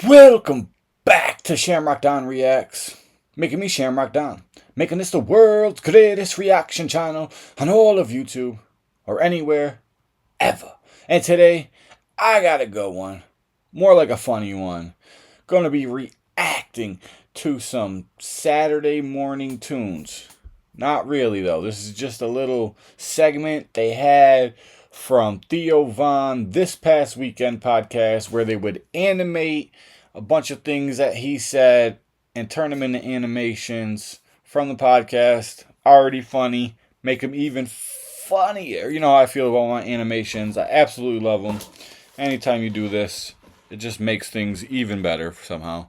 Welcome back to Shamrock Don Reacts. Making me Shamrock Don. Making this the world's greatest reaction channel on all of YouTube or anywhere ever. And today, I got a good one. More like a funny one. Gonna be reacting to some Saturday morning tunes. Not really though. This is just a little segment they had from THEO VON This Past Weekend podcast where they would animate a bunch of things that he said and turn them into animations from the podcast. Already funny. Make them even funnier. You know how I feel about my animations. I absolutely love them. Anytime you do this, it just makes things even better somehow.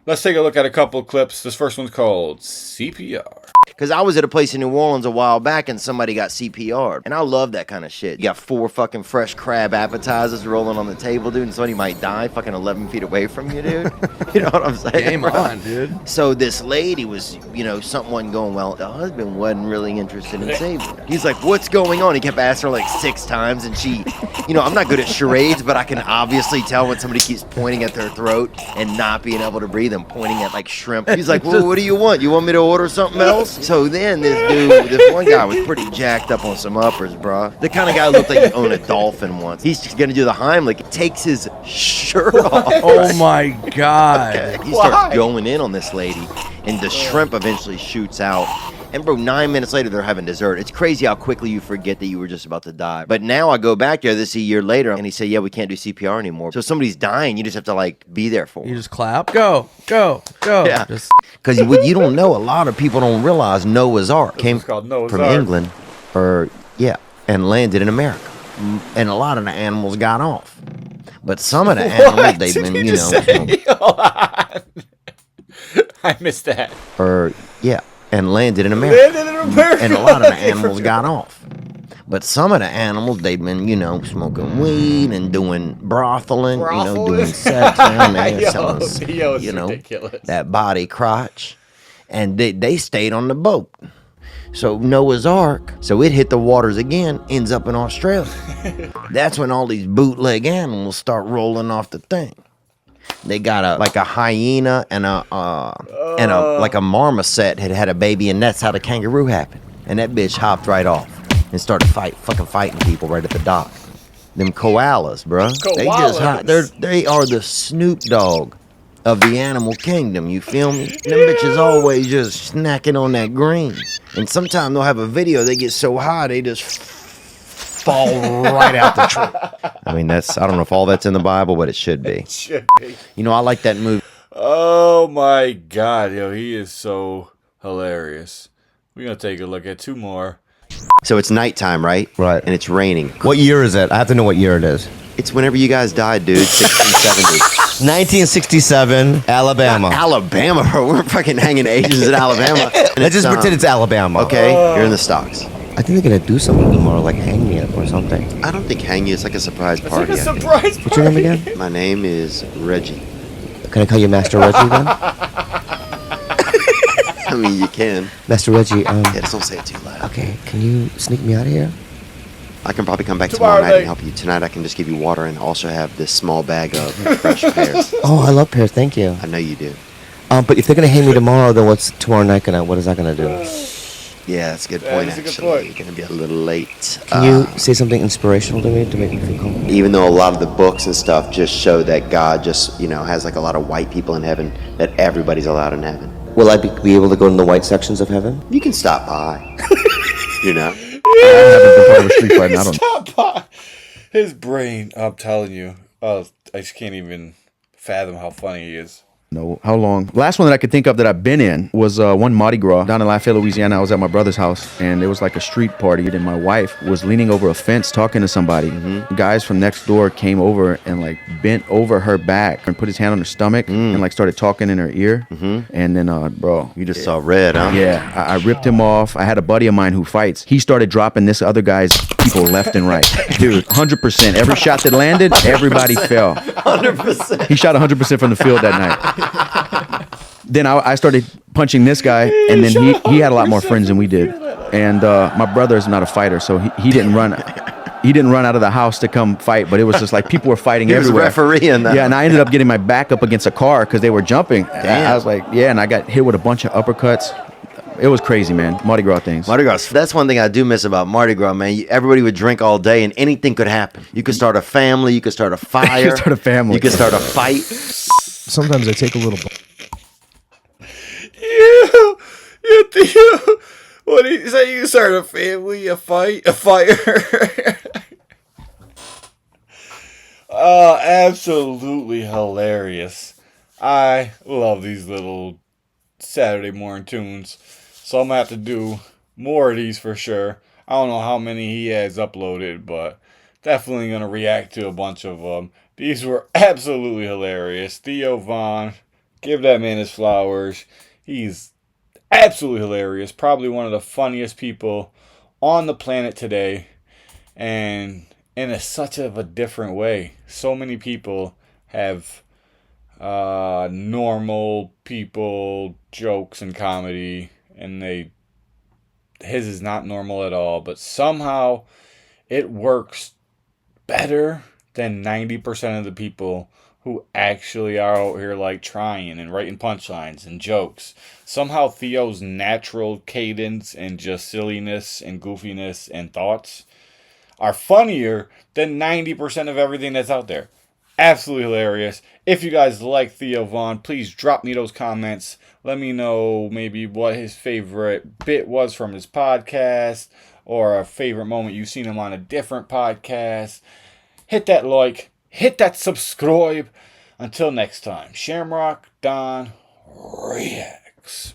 Let's take a look at a couple of clips. This first one's called CPR. Because I was at a place in New Orleans a while back and somebody got CPR'd. And I love that kind of shit. You got 4 fucking fresh crab appetizers rolling on the table, dude, and somebody might die fucking 11 feet away from you, dude. You know what I'm saying? Game on, dude. So this lady was, something wasn't going well. The husband wasn't really interested in saving her. He's like, what's going on? He kept asking her like 6 times and she, I'm not good at charades, but I can obviously tell when somebody keeps pointing at their throat and not being able to breathe and pointing at like shrimp. He's like, well, what do you want? You want me to order something else? So then this one guy was pretty jacked up on some uppers, bro. The kind of guy looked like he owned a dolphin once. He's just gonna do the Heimlich. Takes his shirt off. Oh my God. Okay. He starts going in on this lady, and the shrimp eventually shoots out. And bro, 9 minutes later, they're having dessert. It's crazy how quickly you forget that you were just about to die. But now I go back there this a year later, and he said, yeah, we can't do CPR anymore. So if somebody's dying, you just have to like be there for them. You just clap. Go, go, go. Yeah. Because what you don't know, a lot of people don't realize Noah's Ark came from England, and landed in America. And a lot of the animals got off. But some of the animals, they've been, Hold on. I missed that. And landed in America. And a lot of the animals got off. But some of the animals, they've been, smoking weed and doing brothaling, doing sex down there, selling, ridiculous. That body crotch. And they stayed on the boat. So Noah's Ark, so it hit the waters again, ends up in Australia. That's when all these bootleg animals start rolling off the thing. They got a hyena and a marmoset had a baby, and that's how the kangaroo happened. And that bitch hopped right off and started fighting people right at the dock. Them koalas, bro. They are the Snoop Dogg of the animal kingdom. You feel me? Them bitches always just snacking on that green. And sometimes they'll have a video. They get so high they just fall right out the tree. I mean, I don't know if all that's in the Bible, but it should be. It should be. I like that movie. Oh my God, he is so hilarious. We're going to take a look at 2 more. So it's nighttime, right? Right. And it's raining. What year is it? I have to know what year it is. It's whenever you guys died, dude. 1670. 1967, Alabama. Alabama, bro. We're fucking hanging Asians in Alabama. Let's just pretend it's Alabama. Okay, you're in the stocks. I think they're gonna do something tomorrow, like hang me up or something. I don't think hang you. It's like a surprise party. It's like a surprise party. What's your name again? My name is Reggie. Can I call you Master Reggie then? I mean, you can. Master Reggie. Just don't say it too loud. Okay, can you sneak me out of here? I can probably come back tomorrow night and help you. Tonight I can just give you water and also have this small bag of fresh pears. Oh, I love pears. Thank you. I know you do. But if they're gonna hang me tomorrow, then what's tomorrow night what is that gonna do? Yeah, that's a good point, actually. You're gonna be a little late. Can you say something inspirational to me to make me feel calm? Even though a lot of the books and stuff just show that God just, has like a lot of white people in heaven, that everybody's allowed in heaven. Will I be able to go in the white sections of heaven? You can stop by. Stop by. His brain, I'm telling you. I just can't even fathom how funny he is. No, how long? Last one that I could think of that I've been in was one Mardi Gras down in Lafayette, Louisiana. I was at my brother's house, and it was like a street party, and my wife was leaning over a fence talking to somebody. Guys from next door came over and like bent over her back and put his hand on her stomach and like started talking in her ear. And then, bro, you just saw red, huh? Yeah, I ripped him off. I had a buddy of mine who fights. He started dropping this other guy's people left and right. Dude, 100%. Every shot that landed, everybody fell. 100%. He shot 100% from the field that night. Then I started punching this guy, and then he had a lot more friends than we did. And my brother is not a fighter, so he didn't run. he didn't run out of the house to come fight, but it was just like people were fighting He was everywhere. refereeing that. Yeah, and I ended up getting my back up against a car because they were jumping. And Damn. I was like, yeah, and I got hit with a bunch of uppercuts. It was crazy, man. Mardi Gras things. Mardi Gras. That's one thing I do miss about Mardi Gras, man. Everybody would drink all day, and anything could happen. You could start a family. You could start a fire. You could start a family. You could start a fight. Sometimes I take a little. You what do you say? You start a family, a fight, a fire. Absolutely hilarious. I love these little Saturday morning tunes, so I'm gonna have to do more of these for sure. I don't know how many he has uploaded, but definitely gonna react to a bunch of them. These were absolutely hilarious. Theo Von, give that man his flowers. He's absolutely hilarious. Probably one of the funniest people on the planet today, and in such of a different way. So many people have normal people jokes and comedy, and his is not normal at all, but somehow it works better than 90% of the people who actually are out here like trying and writing punchlines and jokes. Somehow Theo's natural cadence and just silliness and goofiness and thoughts are funnier than 90% of everything that's out there. Absolutely hilarious. If you guys like Theo Von, please drop me those comments. Let me know maybe what his favorite bit was from his podcast, or a favorite moment you've seen him on a different podcast. Hit that like, hit that subscribe. Until next time, Shamrock Don Reacts.